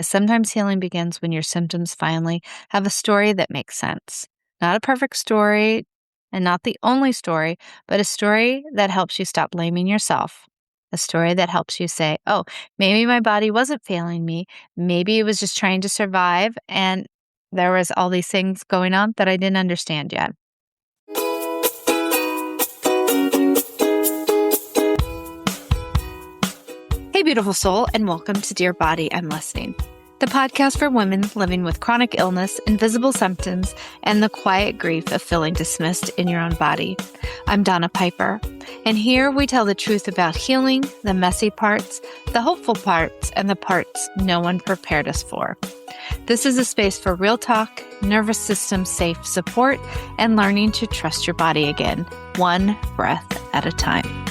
is sometimes healing begins when your symptoms finally have a story that makes sense. Not a perfect story and not the only story, but a story that helps you stop blaming yourself. A story that helps you say, oh, maybe my body wasn't failing me. Maybe it was just trying to survive, and there was all these things going on that I didn't understand yet. Hey, beautiful soul, and welcome to Dear Body, I'm Listening, the podcast for women living with chronic illness, invisible symptoms, and the quiet grief of feeling dismissed in your own body. I'm Donna Piper, and here we tell the truth about healing, the messy parts, the hopeful parts, and the parts no one prepared us for. This is a space for real talk, nervous system safe support, and learning to trust your body again, one breath at a time.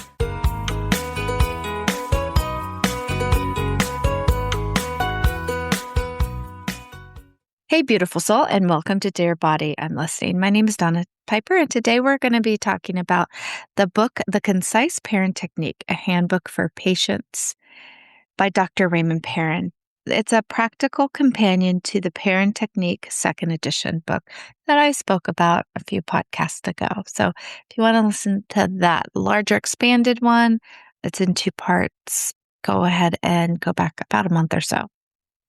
Hey, beautiful soul, and welcome to Dear Body, I'm Listening. My name is Donna Piper, and today we're going to be talking about the book, The Concise Perrin Technique, a Handbook for Patients by Dr. Raymond Perrin. It's a practical companion to the Perrin Technique second edition book that I spoke about a few podcasts ago. So if you want to listen to that larger expanded one, it's in 2 parts. Go ahead and go back about a month or so.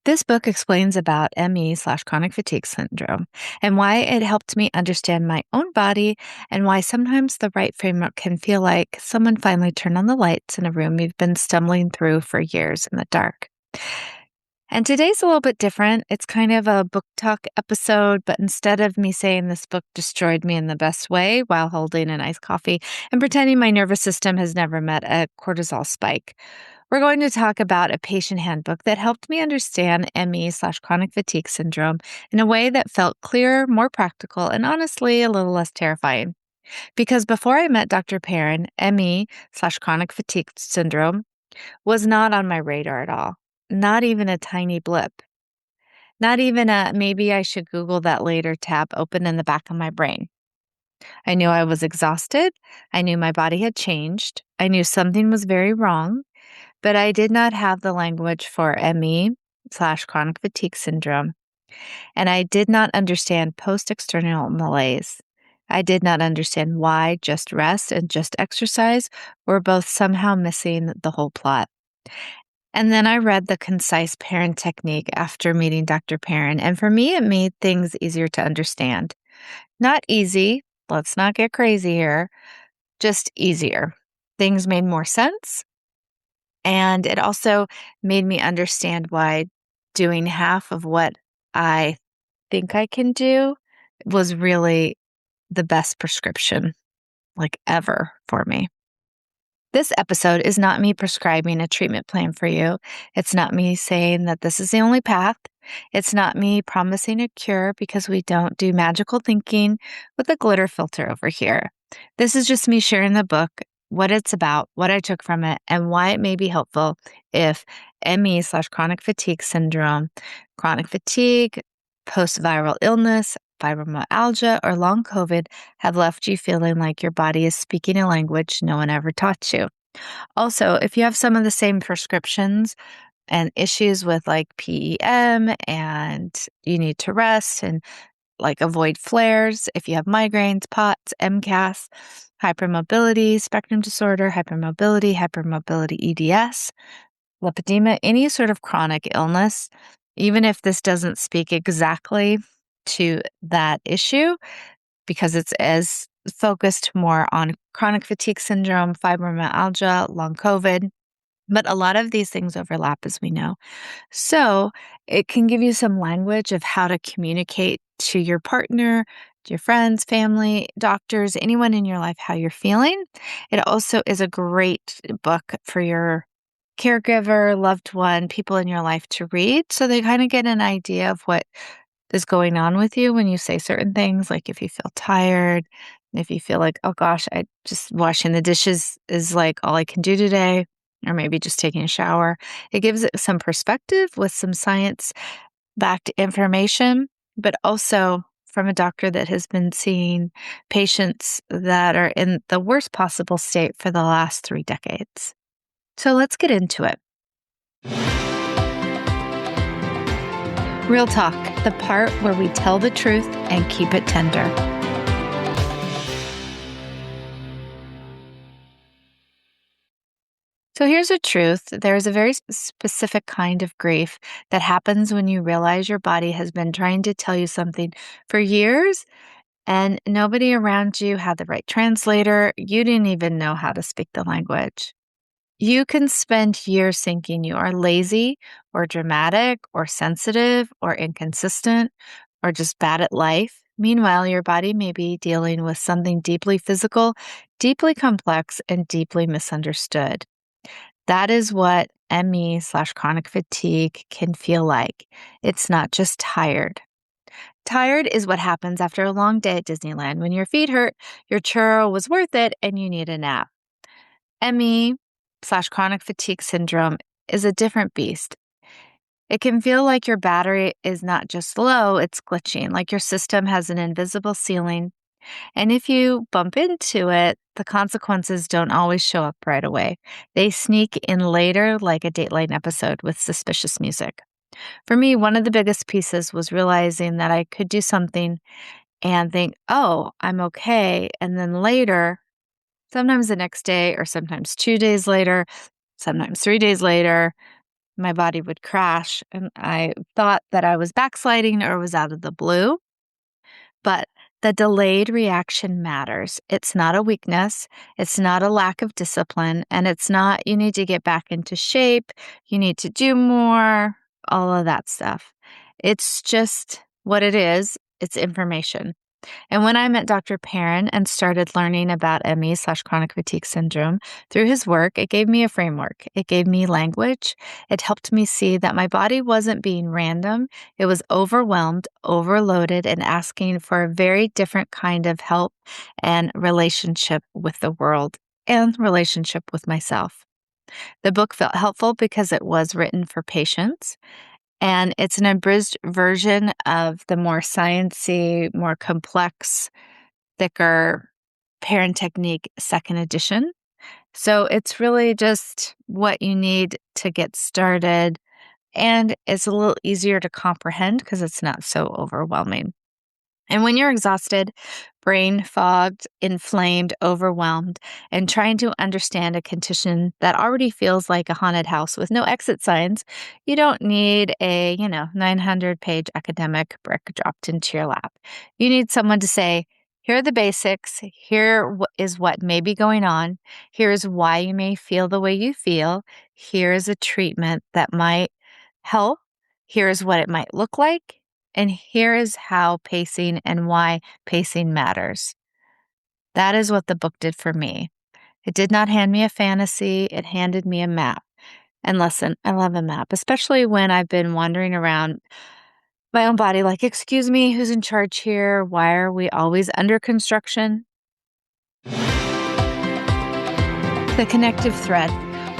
This book explains about ME/chronic fatigue syndrome and why it helped me understand my own body and why sometimes the right framework can feel like someone finally turned on the lights in a room you've been stumbling through for years in the dark. And today's a little bit different. It's kind of a book talk episode, but instead of me saying this book destroyed me in the best way while holding an iced coffee and pretending my nervous system has never met a cortisol spike, we're going to talk about a patient handbook that helped me understand ME/chronic fatigue syndrome in a way that felt clearer, more practical, and honestly a little less terrifying. Because before I met Dr. Perrin, ME/chronic fatigue syndrome was not on my radar at all. Not even a tiny blip. Not even a maybe I should Google that later tab open in the back of my brain. I knew I was exhausted. I knew my body had changed. I knew something was very wrong. But I did not have the language for ME/chronic fatigue syndrome, and I did not understand post-external malaise. I did not understand why just rest and just exercise were both somehow missing the whole plot. And then I read the Concise Perrin Technique after meeting Dr. Perrin, and for me, it made things easier to understand. Not easy, let's not get crazy here, just easier. Things made more sense. And it also made me understand why doing half of what I think I can do was really the best prescription, ever for me. This episode is not me prescribing a treatment plan for you. It's not me saying that this is the only path. It's not me promising a cure because we don't do magical thinking with a glitter filter over here. This is just me sharing the book, what it's about, what I took from it, and why it may be helpful if ME/chronic fatigue syndrome, chronic fatigue, post-viral illness, fibromyalgia, or long COVID have left you feeling like your body is speaking a language no one ever taught you. Also, if you have some of the same prescriptions and issues with PEM and you need to rest and avoid flares, if you have migraines, POTS, MCAS, hypermobility, spectrum disorder, hypermobility EDS, lipedema, any sort of chronic illness, even if this doesn't speak exactly to that issue, because it's as focused more on chronic fatigue syndrome, fibromyalgia, long COVID, but a lot of these things overlap, as we know. So it can give you some language of how to communicate to your partner, to your friends, family, doctors, anyone in your life, how you're feeling. It also is a great book for your caregiver, loved one, people in your life to read, so they kind of get an idea of what is going on with you when you say certain things, like if you feel tired, if you feel like, oh gosh, I just washing the dishes is all I can do today, or maybe just taking a shower. It gives it some perspective with some science-backed information, but also from a doctor that has been seeing patients that are in the worst possible state for the last 3 decades. So let's get into it. Real talk, the part where we tell the truth and keep it tender. So here's the truth. There's a very specific kind of grief that happens when you realize your body has been trying to tell you something for years and nobody around you had the right translator. You didn't even know how to speak the language. You can spend years thinking you are lazy or dramatic or sensitive or inconsistent or just bad at life. Meanwhile, your body may be dealing with something deeply physical, deeply complex, and deeply misunderstood. That is what ME/chronic fatigue can feel like. It's not just tired. Tired is what happens after a long day at Disneyland when your feet hurt, your churro was worth it, and you need a nap. ME/chronic fatigue syndrome is a different beast. It can feel like your battery is not just low, it's glitching, like your system has an invisible ceiling. And if you bump into it, the consequences don't always show up right away. They sneak in later, like a Dateline episode with suspicious music. For me, one of the biggest pieces was realizing that I could do something and think, oh, I'm okay. And then later, sometimes the next day, or sometimes 2 days later, sometimes 3 days later, my body would crash. And I thought that I was backsliding or was out of the blue. But the delayed reaction matters. It's not a weakness. It's not a lack of discipline. And it's not, you need to get back into shape. You need to do more, all of that stuff. It's just what it is. It's information. And when I met Dr. Perrin and started learning about ME/chronic fatigue syndrome through his work, it gave me a framework. It gave me language. It helped me see that my body wasn't being random. It was overwhelmed, overloaded, and asking for a very different kind of help and relationship with the world and relationship with myself. The book felt helpful because it was written for patients. And it's an abridged version of the more sciencey, more complex, thicker Perrin Technique second edition. So it's really just what you need to get started. And it's a little easier to comprehend because it's not so overwhelming. And when you're exhausted, brain fogged, inflamed, overwhelmed, and trying to understand a condition that already feels like a haunted house with no exit signs, you don't need a, 900-page academic brick dropped into your lap. You need someone to say, here are the basics. Here is what may be going on. Here's why you may feel the way you feel. Here is a treatment that might help. Here's what it might look like. And here is how pacing and why pacing matters. That is what the book did for me. It did not hand me a fantasy, it handed me a map. And listen, I love a map, especially when I've been wandering around my own body like, excuse me, who's in charge here? Why are we always under construction? The connective thread,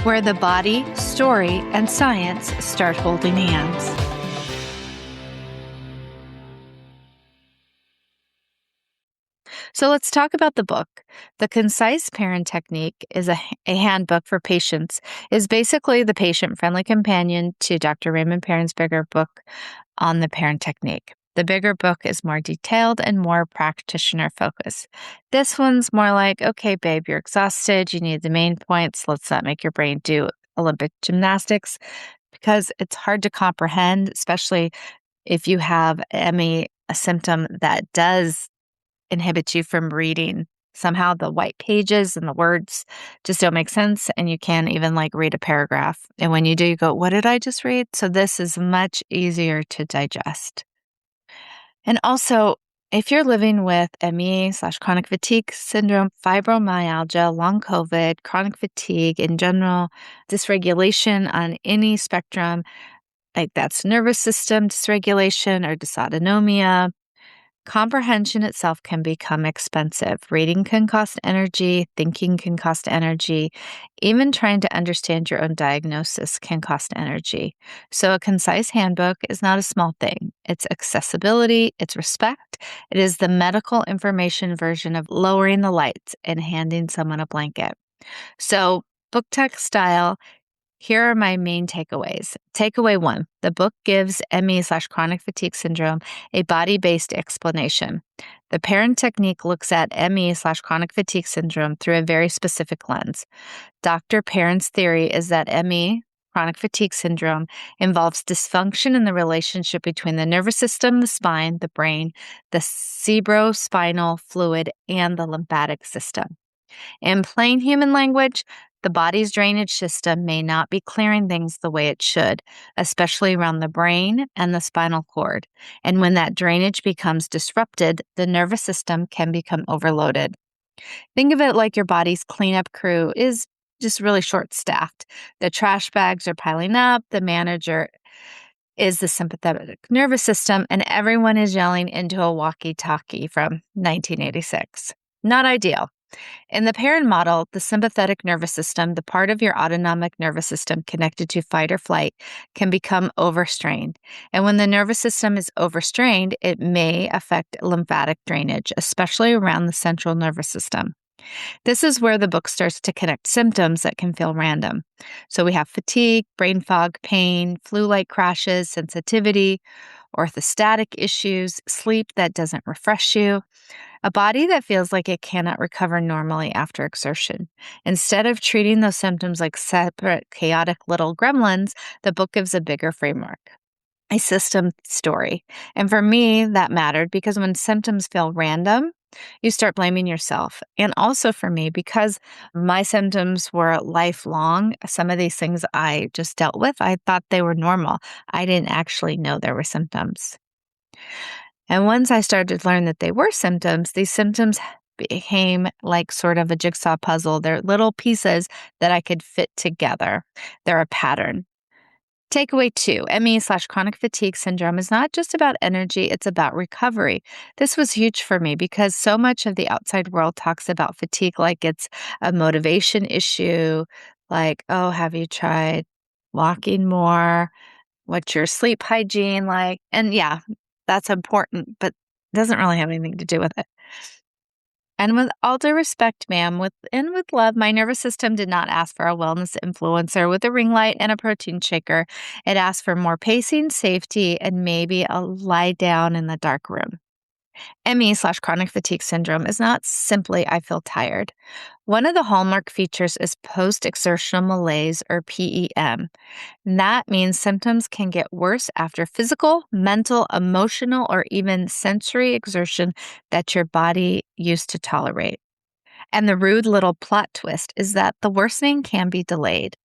where the body, story, and science start holding hands. So let's talk about the book. The Concise Perrin Technique is a handbook for patients, is basically the patient-friendly companion to Dr. Raymond Perrin's bigger book on the Perrin Technique. The bigger book is more detailed and more practitioner-focused. This one's more like, okay, babe, you're exhausted. You need the main points. Let's not make your brain do Olympic gymnastics because it's hard to comprehend, especially if you have ME, a symptom that does inhibits you from reading. Somehow the white pages and the words just don't make sense, and you can't even read a paragraph. And when you do, you go, what did I just read? So this is much easier to digest. And also, if you're living with ME/chronic fatigue syndrome, fibromyalgia, long COVID, chronic fatigue in general, dysregulation on any spectrum, like that's nervous system dysregulation or dysautonomia, comprehension itself can become expensive. Reading can cost energy, thinking can cost energy, even trying to understand your own diagnosis can cost energy. So a concise handbook is not a small thing. It's accessibility, it's respect. It is the medical information version of lowering the lights and handing someone a blanket. So book text style, Here are my main takeaways. Takeaway 1, the book gives ME/chronic fatigue syndrome a body-based explanation. The Perrin technique looks at ME/chronic fatigue syndrome through a very specific lens. Dr. Perrin's theory is that ME, chronic fatigue syndrome, involves dysfunction in the relationship between the nervous system, the spine, the brain, the cerebrospinal fluid, and the lymphatic system. In plain human language, the body's drainage system may not be clearing things the way it should, especially around the brain and the spinal cord. And when that drainage becomes disrupted, the nervous system can become overloaded. Think of it like your body's cleanup crew is just really short-staffed. The trash bags are piling up, the manager is the sympathetic nervous system, and everyone is yelling into a walkie-talkie from 1986. Not ideal. In the Perrin model, the sympathetic nervous system, the part of your autonomic nervous system connected to fight or flight, can become overstrained. And when the nervous system is overstrained, it may affect lymphatic drainage, especially around the central nervous system. This is where the book starts to connect symptoms that can feel random. So we have fatigue, brain fog, pain, flu-like crashes, sensitivity, orthostatic issues, sleep that doesn't refresh you, a body that feels like it cannot recover normally after exertion. Instead of treating those symptoms like separate, chaotic little gremlins, the book gives a bigger framework, a system story. And for me, that mattered because when symptoms feel random, you start blaming yourself. And also for me, because my symptoms were lifelong, some of these things I just dealt with, I thought they were normal. I didn't actually know there were symptoms. And once I started to learn that they were symptoms, these symptoms became like sort of a jigsaw puzzle. They're little pieces that I could fit together. They're a pattern. Takeaway 2, ME/chronic fatigue syndrome is not just about energy, it's about recovery. This was huge for me because so much of the outside world talks about fatigue like it's a motivation issue, like, oh, have you tried walking more? What's your sleep hygiene like? And yeah, that's important, but doesn't really have anything to do with it. And with all due respect, ma'am, with love, my nervous system did not ask for a wellness influencer with a ring light and a protein shaker. It asked for more pacing, safety, and maybe a lie down in the dark room. ME/chronic fatigue syndrome is not simply I feel tired. One of the hallmark features is post-exertional malaise, or PEM. And that means symptoms can get worse after physical, mental, emotional, or even sensory exertion that your body used to tolerate. And the rude little plot twist is that the worsening can be delayed.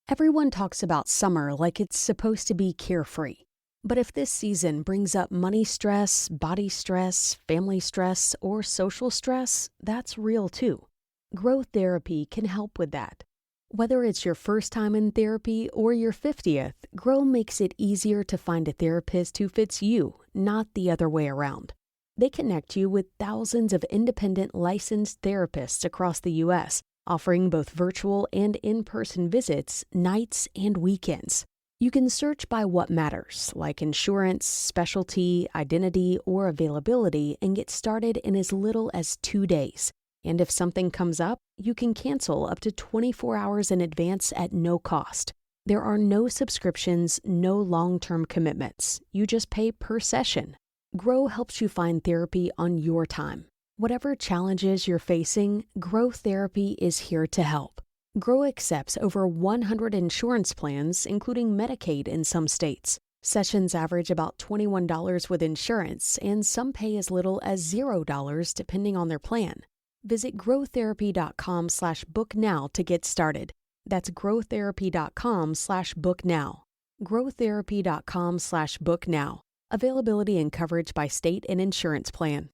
Everyone talks about summer like it's supposed to be carefree. But if this season brings up money stress, body stress, family stress, or social stress, that's real too. Growth therapy can help with that. Whether it's your first time in therapy or your 50th, Grow makes it easier to find a therapist who fits you, not the other way around. They connect you with thousands of independent licensed therapists across the U.S., offering both virtual and in-person visits, nights and weekends. You can search by what matters, like insurance, specialty, identity, or availability, and get started in as little as 2 days. And if something comes up, you can cancel up to 24 hours in advance at no cost. There are no subscriptions, no long-term commitments. You just pay per session. Grow helps you find therapy on your time. Whatever challenges you're facing, Grow Therapy is here to help. Grow accepts over 100 insurance plans, including Medicaid in some states. Sessions average about $21 with insurance, and some pay as little as $0 depending on their plan. Visit growtherapy.com/booknow to get started. That's growtherapy.com/booknow. growtherapy.com/booknow. Availability and coverage by state and insurance plan.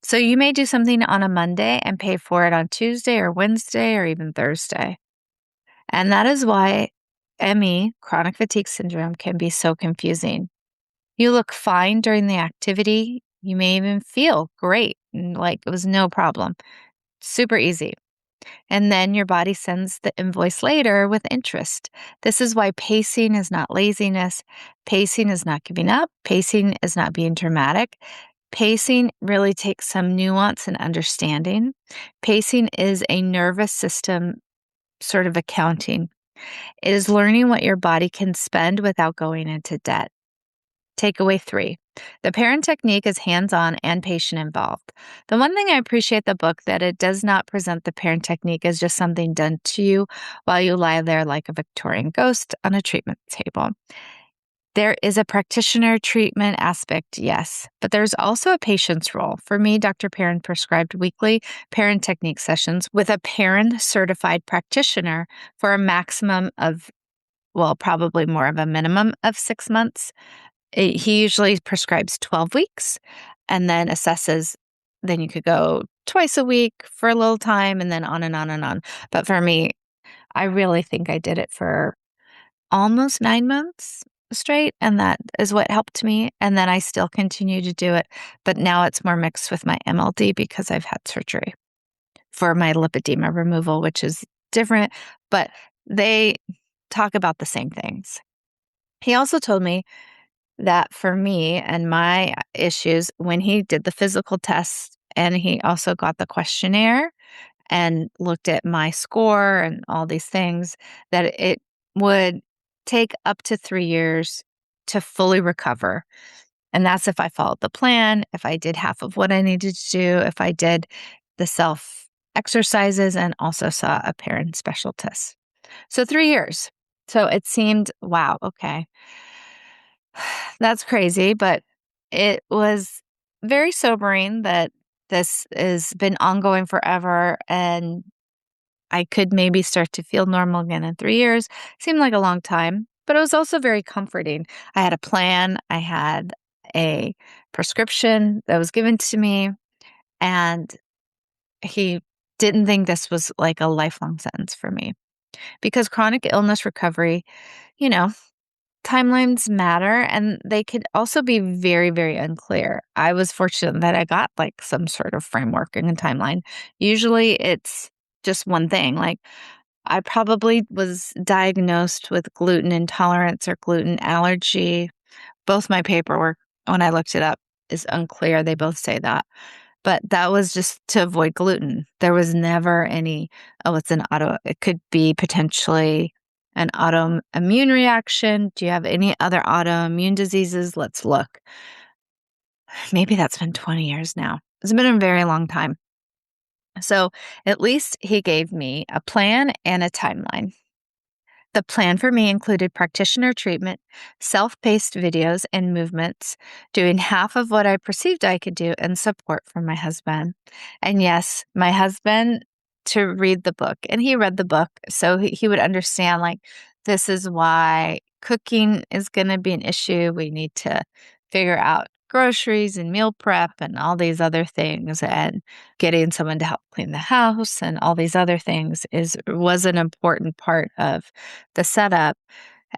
So you may do something on a Monday and pay for it on Tuesday or Wednesday or even Thursday. And that is why ME, chronic fatigue syndrome, can be so confusing. You look fine during the activity. You may even feel great, like it was no problem. Super easy. And then your body sends the invoice later with interest. This is why pacing is not laziness. Pacing is not giving up. Pacing is not being dramatic. Pacing really takes some nuance and understanding. Pacing is a nervous system sort of accounting. It is learning what your body can spend without going into debt. Takeaway 3. The Perrin technique is hands-on and patient involved. The one thing I appreciate the book that it does not present the Perrin technique as just something done to you while you lie there like a Victorian ghost on a treatment table. There is a practitioner treatment aspect, yes, but there's also a patient's role. For me, Dr. Perrin prescribed weekly Perrin technique sessions with a Perrin certified practitioner for a maximum of, well, probably more of a minimum of 6 months. He usually prescribes 12 weeks and then assesses. Then you could go twice a week for a little time and then on and on and on. But for me, I really think I did it for almost 9 months straight, and that is what helped me. And then I still continue to do it, but now it's more mixed with my MLD because I've had surgery for my lipedema removal, which is different, but they talk about the same things. He also told me that for me and my issues, when he did the physical test and he also got the questionnaire and looked at my score and all these things, that it would take up to 3 years to fully recover. And that's if I followed the plan, if I did half of what I needed to do, if I did the self exercises and also saw a parent specialist. So 3 years. So it seemed, wow, okay. That's crazy, but it was very sobering that this has been ongoing forever and I could maybe start to feel normal again in 3 years. Seemed like a long time, but it was also very comforting. I had a plan, I had a prescription that was given to me, and he didn't think this was like a lifelong sentence for me. Because chronic illness recovery, you know, timelines matter and they could also be very, very unclear. I was fortunate that I got like some sort of framework and a timeline. Usually it's just one thing. Like I probably was diagnosed with gluten intolerance or gluten allergy. Both my paperwork, when I looked it up, is unclear. They both say that. But that was just to avoid gluten. There was never any, oh, it could be potentially an autoimmune reaction. Do you have any other autoimmune diseases? Let's look. Maybe that's been 20 years now. It's been a very long time. So at least he gave me a plan and a timeline. The plan for me included practitioner treatment, self-paced videos and movements, doing half of what I perceived I could do, and support from my husband. And yes, my husband to read the book. And he read the book, so he would understand, like, this is why cooking is going to be an issue. We need to figure out groceries and meal prep and all these other things, and getting someone to help clean the house and all these other things was an important part of the setup.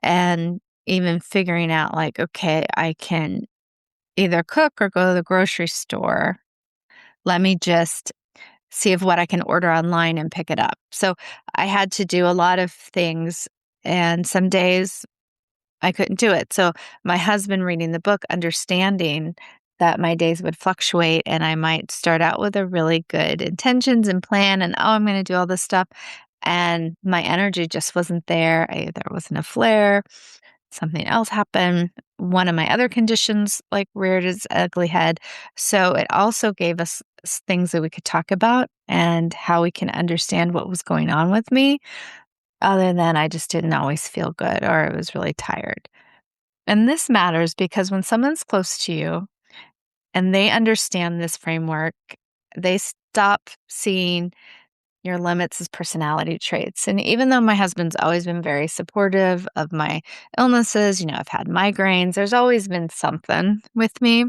And even figuring out like, okay, I can either cook or go to the grocery store. Let me just see if what I can order online and pick it up. So I had to do a lot of things, and some days I couldn't do it. So my husband reading the book, understanding that my days would fluctuate and I might start out with a really good intentions and plan and, oh, I'm going to do all this stuff. And my energy just wasn't there. There wasn't a flare. Something else happened. One of my other conditions like reared its ugly head. So it also gave us things that we could talk about and how we can understand what was going on with me. Other than I just didn't always feel good or I was really tired. And this matters because when someone's close to you and they understand this framework, they stop seeing your limits as personality traits. And even though my husband's always been very supportive of my illnesses, I've had migraines, there's always been something with me.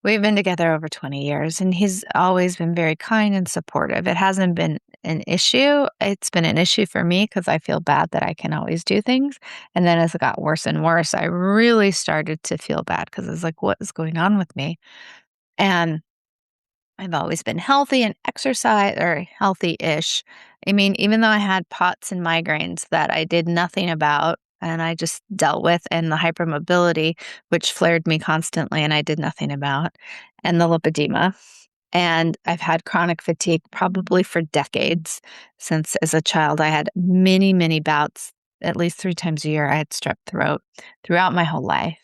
We've been together over 20 years, and he's always been very kind and supportive. It hasn't been an issue. It's been an issue for me because I feel bad that I can always do things. And then as it got worse and worse, I really started to feel bad because I was like, what is going on with me? And I've always been healthy and exercise or healthy-ish. I mean, even though I had POTS and migraines that I did nothing about and I just dealt with, and the hypermobility, which flared me constantly and I did nothing about, and the lipedema. And I've had chronic fatigue probably for decades. Since as a child, I had many, many bouts, at least 3 times a year. I had strep throat throughout my whole life.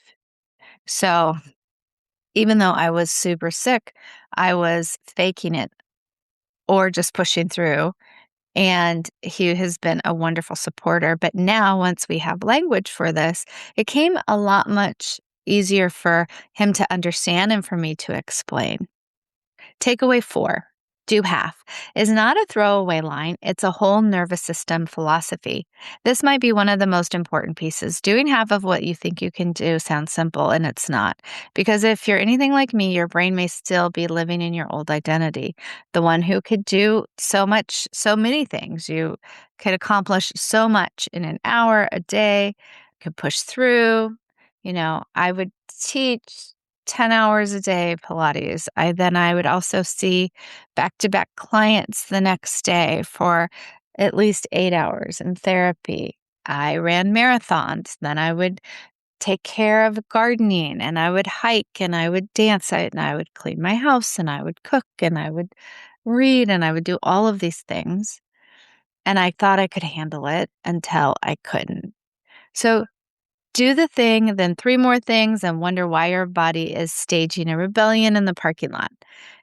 So even though I was super sick, I was faking it or just pushing through. And he has been a wonderful supporter. But now, once we have language for this, it came a lot much easier for him to understand and for me to explain. Takeaway 4, do half, is not a throwaway line. It's a whole nervous system philosophy. This might be one of the most important pieces. Doing half of what you think you can do sounds simple, and it's not. Because if you're anything like me, your brain may still be living in your old identity, the one who could do so much, so many things. You could accomplish so much in an hour, a day, could push through. I would teach 10 hours a day Pilates. I would also see back-to-back clients the next day for at least 8 hours in therapy. I ran marathons. Then I would take care of gardening, and I would hike, and I would dance, and I would clean my house, and I would cook, and I would read, and I would do all of these things. And I thought I could handle it until I couldn't. So do the thing, then 3 more things, and wonder why your body is staging a rebellion in the parking lot.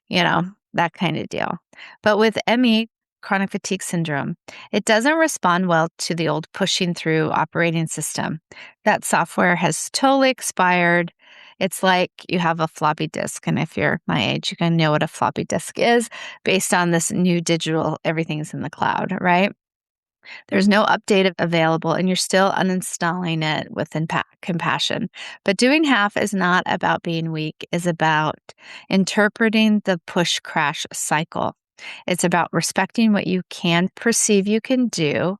That kind of deal. But with ME, chronic fatigue syndrome, it doesn't respond well to the old pushing through operating system. That software has totally expired. It's like you have a floppy disk. And if you're my age, you can know what a floppy disk is based on this new digital, everything's in the cloud, right? There's no update available, and you're still uninstalling it with compassion. But doing half is not about being weak, it's about interpreting the push crash cycle. It's about respecting what you can perceive you can do,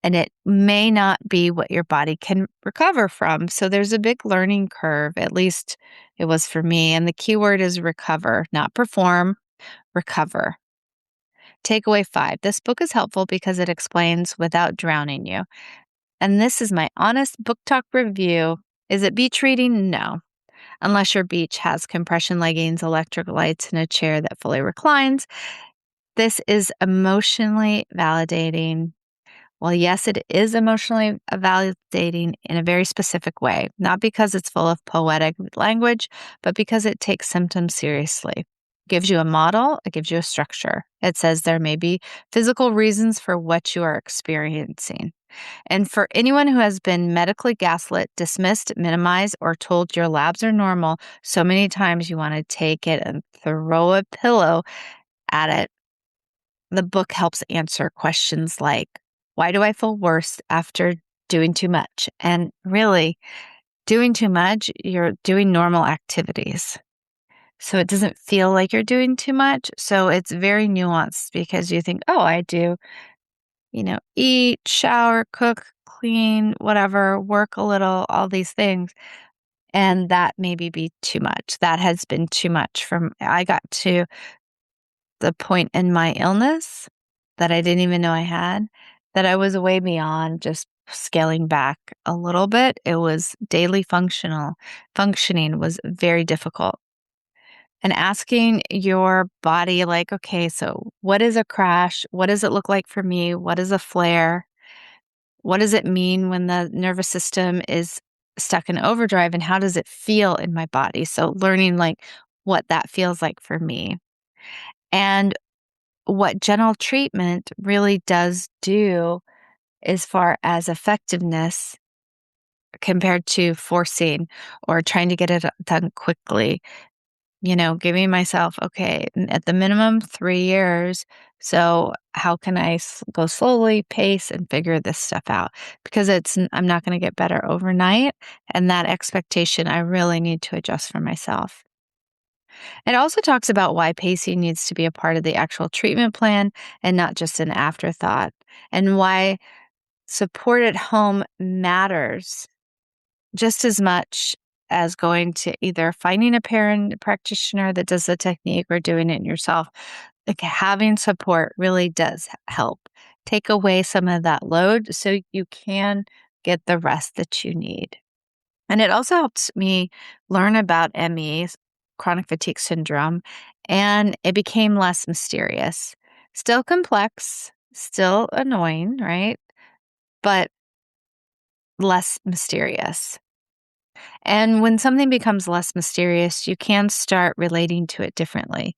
and it may not be what your body can recover from. So there's a big learning curve, at least it was for me. And the key word is recover, not perform, recover. Takeaway 5. This book is helpful because it explains without drowning you. And this is my honest book talk review. Is it beach reading? No. Unless your beach has compression leggings, electric lights, and a chair that fully reclines. This is emotionally validating. Well, yes, it is emotionally validating in a very specific way, not because it's full of poetic language, but because it takes symptoms seriously. It gives you a model, it gives you a structure. It says there may be physical reasons for what you are experiencing. And for anyone who has been medically gaslit, dismissed, minimized, or told your labs are normal so many times you want to take it and throw a pillow at it, the book helps answer questions like, why do I feel worse after doing too much? And really, doing too much, you're doing normal activities. So it doesn't feel like you're doing too much. So it's very nuanced because you think, oh, I do, eat, shower, cook, clean, whatever, work a little, all these things. And that maybe be too much. That has been too much I got to the point in my illness that I didn't even know I had, that I was way beyond just scaling back a little bit. It was daily functioning was very difficult. And asking your body, like, okay, so what is a crash? What does it look like for me? What is a flare? What does it mean when the nervous system is stuck in overdrive, and how does it feel in my body? So learning like what that feels like for me. And what gentle treatment really does do as far as effectiveness compared to forcing or trying to get it done quickly, giving myself, okay, at the minimum 3 years. So how can I go slowly, pace, and figure this stuff out? Because I'm not going to get better overnight. And that expectation, I really need to adjust for myself. It also talks about why pacing needs to be a part of the actual treatment plan and not just an afterthought, and why support at home matters just as much as going to either finding a parent practitioner that does the technique or doing it yourself. Like having support really does help take away some of that load so you can get the rest that you need. And it also helps me learn about ME, chronic fatigue syndrome, and it became less mysterious. Still complex, still annoying, right? But less mysterious. And when something becomes less mysterious, you can start relating to it differently.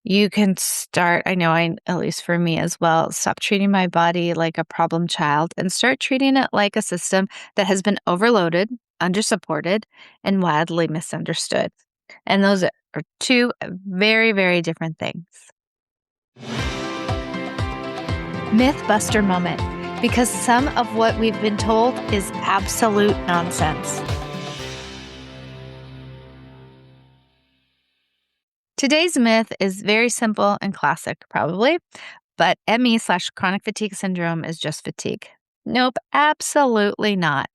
You can start, at least for me as well, stop treating my body like a problem child and start treating it like a system that has been overloaded, undersupported, and wildly misunderstood. And those are two very, very different things. Mythbuster moment, because some of what we've been told is absolute nonsense. Today's myth is very simple and classic, probably, but ME/chronic fatigue syndrome is just fatigue. Nope, absolutely not.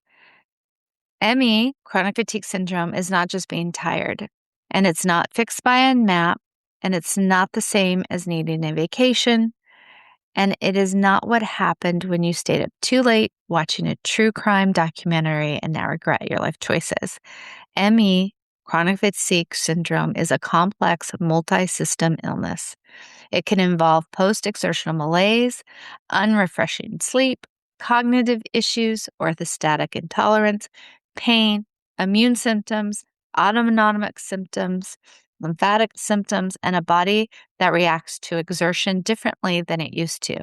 ME, chronic fatigue syndrome, is not just being tired, and it's not fixed by a map, and it's not the same as needing a vacation, and it is not what happened when you stayed up too late watching a true crime documentary and now regret your life choices. ME, chronic fatigue syndrome, is a complex multi-system illness. It can involve post-exertional malaise, unrefreshing sleep, cognitive issues, orthostatic intolerance, pain, immune symptoms, autonomic symptoms, lymphatic symptoms, and a body that reacts to exertion differently than it used to.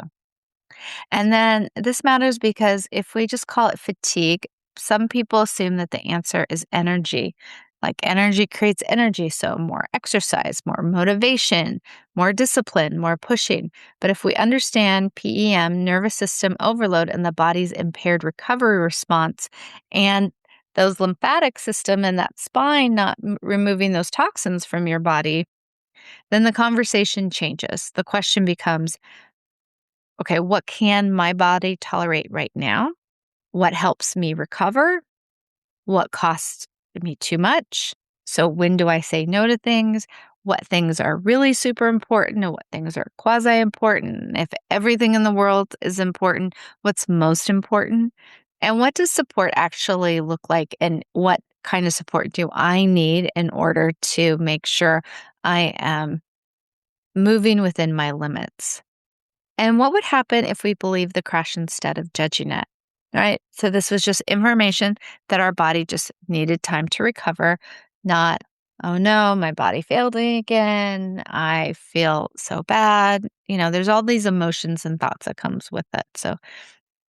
And then this matters because if we just call it fatigue, some people assume that the answer is energy. Like energy creates energy, so more exercise, more motivation, more discipline, more pushing. But if we understand PEM, nervous system overload, and the body's impaired recovery response, and those lymphatic system and that spine not removing those toxins from your body, then the conversation changes. The question becomes, okay, what can my body tolerate right now? What helps me recover? What costs me too much? So when do I say no to things? What things are really super important and what things are quasi important? If everything in the world is important, what's most important? And what does support actually look like? And what kind of support do I need in order to make sure I am moving within my limits? And what would happen if we believe the crash instead of judging it? Right? So this was just information that our body just needed time to recover, not, oh no, my body failed me again. I feel so bad. There's all these emotions and thoughts that comes with it. So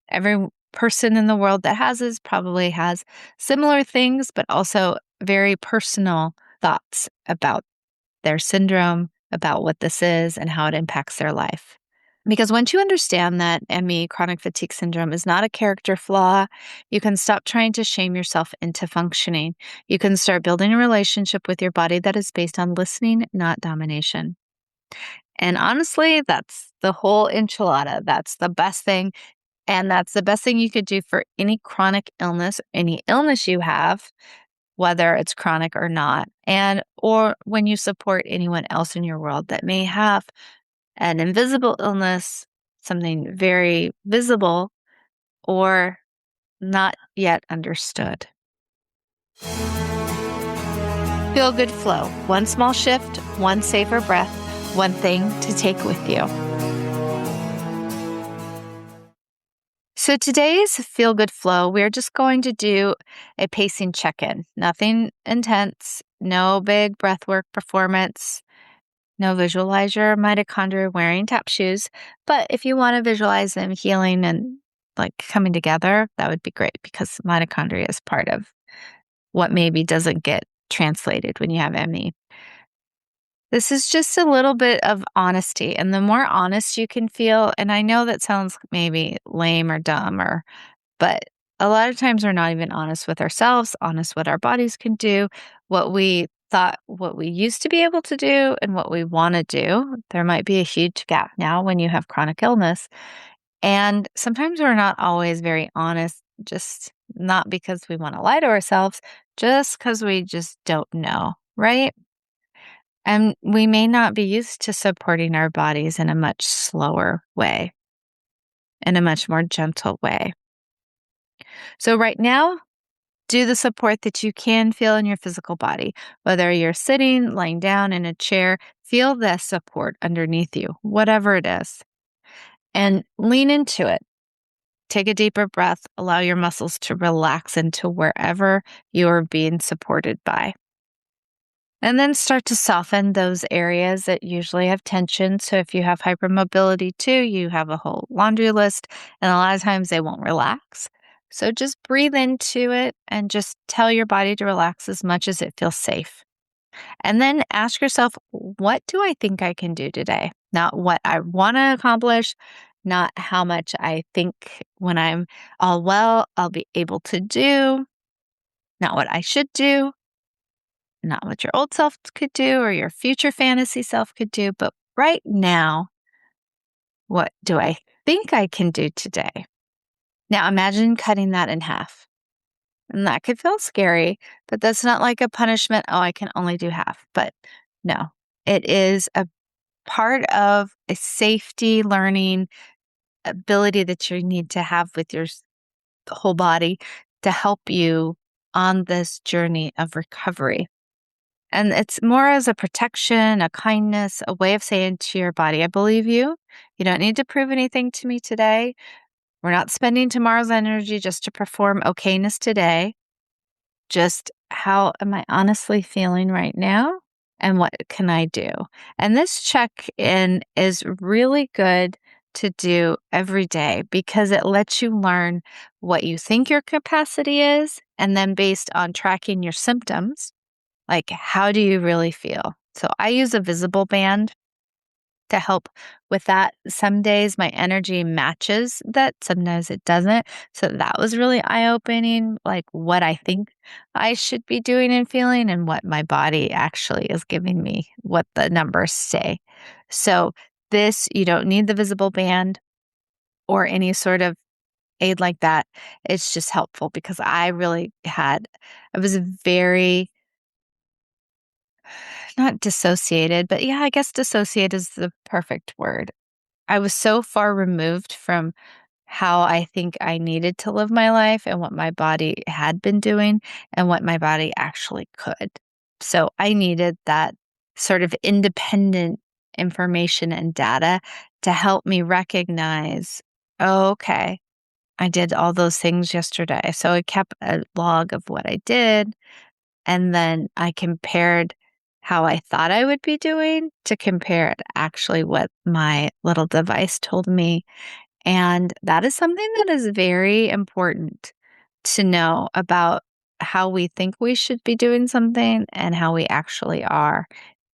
every person in the world that has this probably has similar things, but also very personal thoughts about their syndrome, about what this is and how it impacts their life. Because once you understand that ME, chronic fatigue syndrome, is not a character flaw, you can stop trying to shame yourself into functioning. You can start building a relationship with your body that is based on listening, not domination. And honestly, that's the whole enchilada. That's the best thing. And that's the best thing you could do for any chronic illness, any illness you have, whether it's chronic or not. Or when you support anyone else in your world that may have an invisible illness, something very visible, or not yet understood. Feel good flow. One small shift, one safer breath, one thing to take with you. So today's Feel Good Flow, we're just going to do a pacing check-in. Nothing intense, no big breathwork performance. No, visualize your mitochondria wearing tap shoes. But if you want to visualize them healing and coming together, that would be great because mitochondria is part of what maybe doesn't get translated when you have ME. This is just a little bit of honesty. And the more honest you can feel, and I know that sounds maybe lame or dumb, but a lot of times we're not even honest with ourselves, honest what our bodies can do, what we thought, what we used to be able to do, and what we want to do. There might be a huge gap now when you have chronic illness. And sometimes we're not always very honest, just not because we want to lie to ourselves, just because we just don't know, right? And we may not be used to supporting our bodies in a much slower way, in a much more gentle way. So right now, do the support that you can feel in your physical body, whether you're sitting, lying down in a chair, Feel the support underneath you, whatever it is, and lean into it. Take a deeper breath. Allow your muscles to relax into wherever you're being supported by. And then start to soften those areas that usually have tension. So if you have hypermobility too, you have a whole laundry list, and a lot of times they won't relax. So just breathe into it and just tell your body to relax as much as it feels safe. And then ask yourself, what do I think I can do today? Not what I want to accomplish, not how much I think when I'm all well, I'll be able to do, not what I should do, not what your old self could do or your future fantasy self could do, but right now, what do I think I can do today? Now imagine cutting that in half. And that could feel scary, but that's not like a punishment. Oh, I can only do half. But no, it is a part of a safety learning ability that you need to have with your whole body to help you on this journey of recovery. And it's more as a protection, a kindness, a way of saying to your body, I believe you. You don't need to prove anything to me today. We're not spending tomorrow's energy just to perform okayness today. Just how am I honestly feeling right now? And what can I do? And this check in is really good to do every day because it lets you learn what you think your capacity is. And then based on tracking your symptoms, like how do you really feel? So I use a visible band to help with that. Some days my energy matches that, sometimes it doesn't. So that was really eye-opening, like what I think I should be doing and feeling and what my body actually is giving me, what the numbers say. So this, you don't need the visible band or any sort of aid like that. It's just helpful because I was very not dissociated, but yeah, I guess dissociate is the perfect word. I was so far removed from how I think I needed to live my life and what my body had been doing and what my body actually could. So I needed that sort of independent information and data to help me recognize, oh, okay, I did all those things yesterday. So I kept a log of what I did. And then I compared how I thought I would be doing to compare it actually what my little device told me. And that is something that is very important to know about how we think we should be doing something and how we actually are.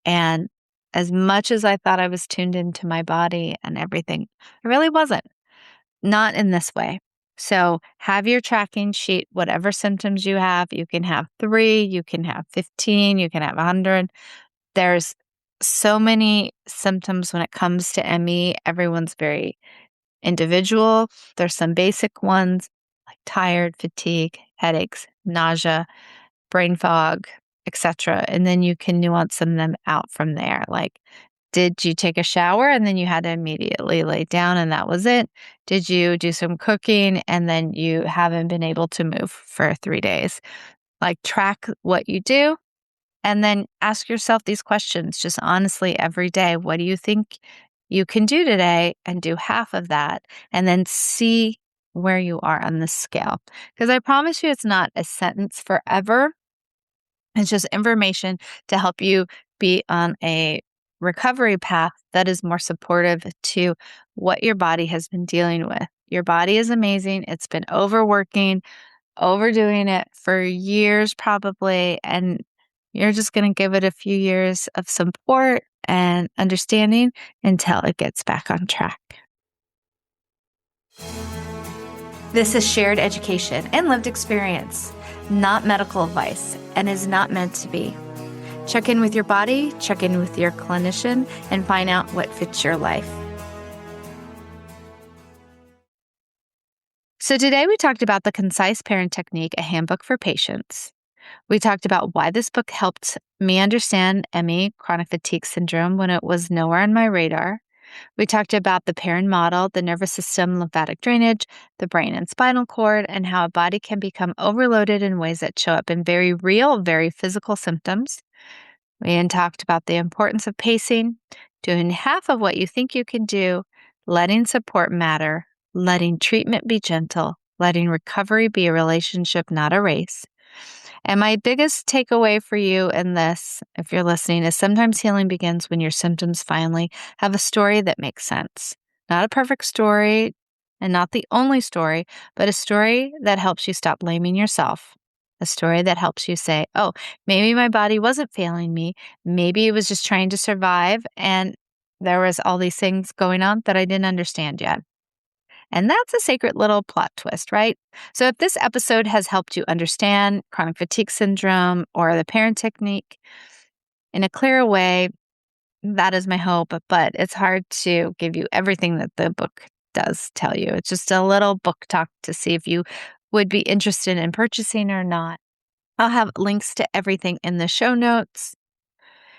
And as much as I thought I was tuned into my body and everything, I really wasn't. Not in this way. So have your tracking sheet, whatever symptoms you have. You can have 3, you can have 15, you can have 100. There's so many symptoms when it comes to ME. Everyone's very individual. There's some basic ones like tired, fatigue, headaches, nausea, brain fog, etc. And then you can nuance them out from there. Like, did you take a shower and then you had to immediately lay down and that was it? Did you do some cooking and then you haven't been able to move for 3 days? Like, track what you do and then ask yourself these questions just honestly every day. What do you think you can do today? And do half of that and then see where you are on the scale. Because I promise you, it's not a sentence forever. It's just information to help you be on a recovery path that is more supportive to what your body has been dealing with. Your body is amazing. It's been overworking, overdoing it for years probably, and you're just going to give it a few years of support and understanding until it gets back on track. This is shared education and lived experience, not medical advice, and is not meant to be. Check in with your body, check in with your clinician, and find out what fits your life. So today we talked about the Concise Perrin Technique, a handbook for patients. We talked about why this book helped me understand ME, chronic fatigue syndrome, when it was nowhere on my radar. We talked about the Perrin model, the nervous system, lymphatic drainage, the brain and spinal cord, and how a body can become overloaded in ways that show up in very real, very physical symptoms. We talked about the importance of pacing, doing half of what you think you can do, letting support matter, letting treatment be gentle, letting recovery be a relationship, not a race. And my biggest takeaway for you in this, if you're listening, is sometimes healing begins when your symptoms finally have a story that makes sense. Not a perfect story and not the only story, but a story that helps you stop blaming yourself. A story that helps you say, oh, maybe my body wasn't failing me. Maybe it was just trying to survive. And there was all these things going on that I didn't understand yet. And that's a sacred little plot twist, right? So if this episode has helped you understand chronic fatigue syndrome or the Perrin technique in a clearer way, that is my hope. But it's hard to give you everything that the book does tell you. It's just a little book talk to see if you would be interested in purchasing or not. I'll have links to everything in the show notes.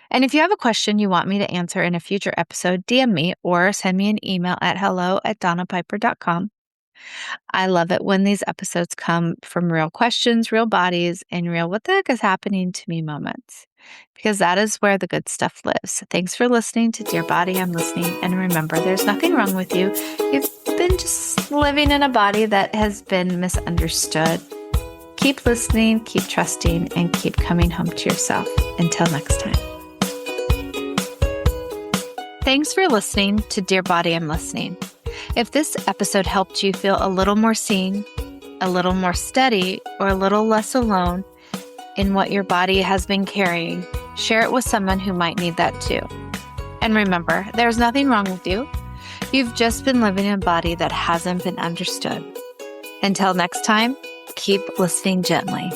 And if you have a question you want me to answer in a future episode, DM me or send me an email at hello@donnapiper.com. I love it when these episodes come from real questions, real bodies, and real what the heck is happening to me moments, because that is where the good stuff lives. Thanks for listening to Dear Body, I'm Listening. And remember, there's nothing wrong with you. You've been just living in a body that has been misunderstood. Keep listening, keep trusting, and keep coming home to yourself. Until next time. Thanks for listening to Dear Body, I'm Listening. If this episode helped you feel a little more seen, a little more steady, or a little less alone in what your body has been carrying, share it with someone who might need that too. And remember, there's nothing wrong with you. You've just been living in a body that hasn't been understood. Until next time, keep listening gently.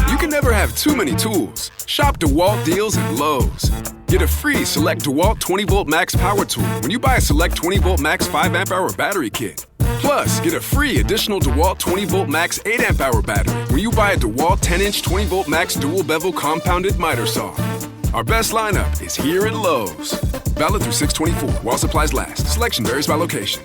You can never have too many tools. Shop DeWalt deals at Lowe's. Get a free Select DeWalt 20-volt max power tool when you buy a Select 20-volt max 5-amp-hour battery kit. Plus, get a free additional DeWalt 20-volt max 8-amp-hour battery when you buy a DeWalt 10-inch 20-volt max dual-bevel compounded miter saw. Our best lineup is here at Lowe's. Valid through 6/24 while supplies last. Selection varies by location.